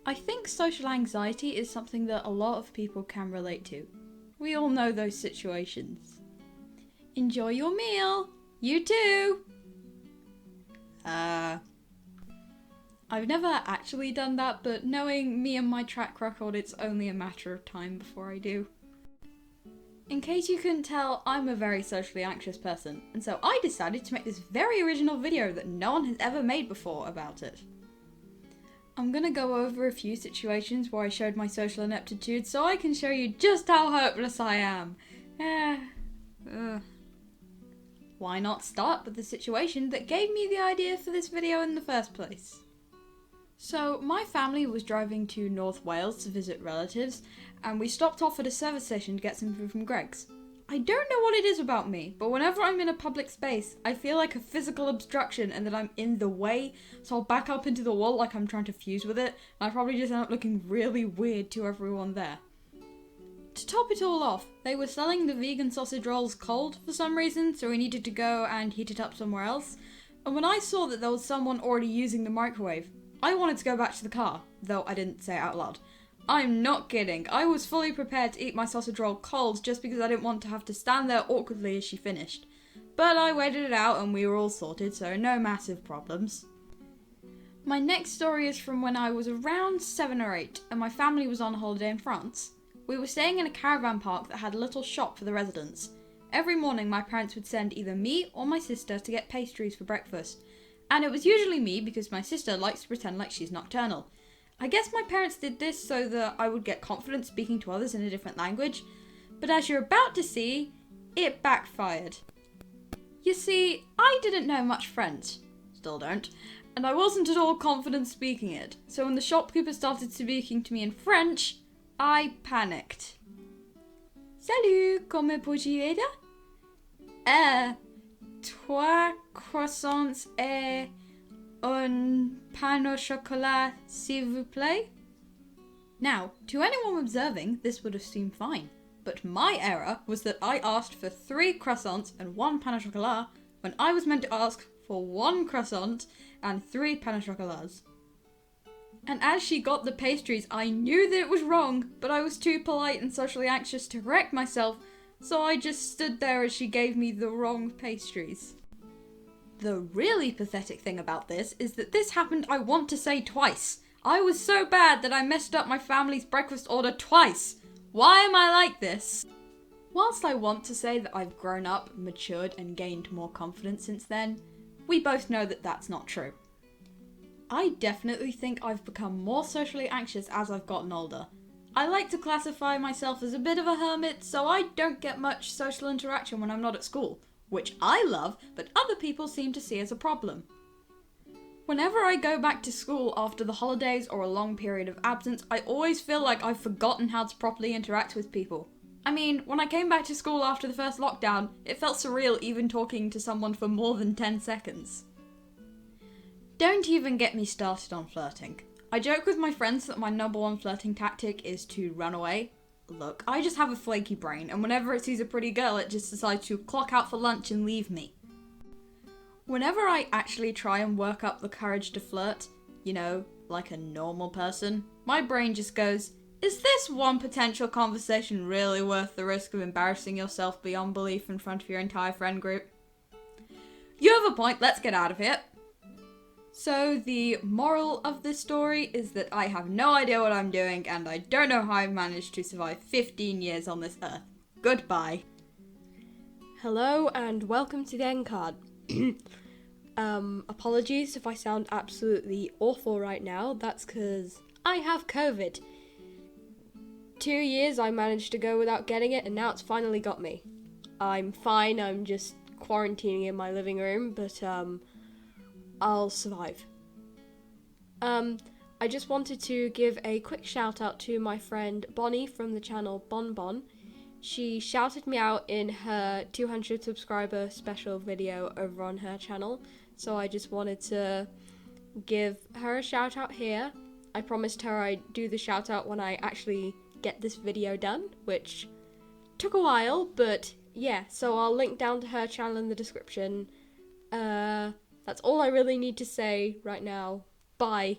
I think social anxiety is something that a lot of people can relate to. We all know those situations. Enjoy your meal! You too! I've never actually done that, but knowing me and my track record, it's only a matter of time before I do. In case you couldn't tell, I'm a very socially anxious person, and so I decided to make this very original video that no one has ever made before about it. I'm gonna go over a few situations where I showed my social ineptitude so I can show you just how hopeless I am. Why not start with the situation that gave me the idea for this video in the first place? So, my family was driving to North Wales to visit relatives, and we stopped off at a service station to get some food from Greggs. I don't know what it is about me, but whenever I'm in a public space, I feel like a physical obstruction and that I'm in the way, so I'll back up into the wall like I'm trying to fuse with it, and I probably just end up looking really weird to everyone there. To top it all off, they were selling the vegan sausage rolls cold for some reason, so we needed to go and heat it up somewhere else, and when I saw that there was someone already using the microwave, I wanted to go back to the car, though I didn't say it out loud. I'm not kidding. I was fully prepared to eat my sausage roll cold just because I didn't want to have to stand there awkwardly as she finished. But I waited it out and we were all sorted, so no massive problems. My next story is from when I was around 7 or 8 and my family was on holiday in France. We were staying in a caravan park that had a little shop for the residents. Every morning my parents would send either me or my sister to get pastries for breakfast. And it was usually me because my sister likes to pretend like she's nocturnal. I guess my parents did this so that I would get confident speaking to others in a different language, but as you're about to see, it backfired. You see, I didn't know much French, still don't, and I wasn't at all confident speaking it, so when the shopkeeper started speaking to me in French, I panicked. Salut, comment puis-je aider? 3 croissants et un pain au chocolat, s'il vous plaît? Now, to anyone observing, this would have seemed fine. But my error was that I asked for 3 croissants and 1 pain au chocolat when I was meant to ask for 1 croissant and 3 pain au chocolats. And as she got the pastries, I knew that it was wrong, but I was too polite and socially anxious to correct myself, so I just stood there as she gave me the wrong pastries. The really pathetic thing about this is that this happened, I want to say, twice. I was so bad that I messed up my family's breakfast order twice. Why am I like this? Whilst I want to say that I've grown up, matured, and gained more confidence since then, we both know that that's not true. I definitely think I've become more socially anxious as I've gotten older. I like to classify myself as a bit of a hermit, so I don't get much social interaction when I'm not at school, which I love, but other people seem to see as a problem. Whenever I go back to school after the holidays or a long period of absence, I always feel like I've forgotten how to properly interact with people. I mean, when I came back to school after the first lockdown, it felt surreal even talking to someone for more than 10 seconds. Don't even get me started on flirting. I joke with my friends that my number one flirting tactic is to run away. Look, I just have a flaky brain, and whenever it sees a pretty girl, it just decides to clock out for lunch and leave me. Whenever I actually try and work up the courage to flirt, you know, like a normal person, my brain just goes, is this one potential conversation really worth the risk of embarrassing yourself beyond belief in front of your entire friend group? You have a point, let's get out of here. So the moral of this story is that I have no idea what I'm doing and I don't know how I've managed to survive 15 years on this earth. Goodbye. Hello and welcome to the end card. Apologies if I sound absolutely awful right now. That's because I have COVID. 2 years I managed to go without getting it and now it's finally got me. I'm fine, I'm just quarantining in my living room, but I'll survive. I just wanted to give a quick shout out to my friend Bonnie from the channel Bon Bon. She shouted me out in her 200 subscriber special video over on her channel, so I just wanted to give her a shout out here. I promised her I'd do the shout out when I actually get this video done, which took a while, but yeah, so I'll link down to her channel in the description. That's all I really need to say right now. Bye.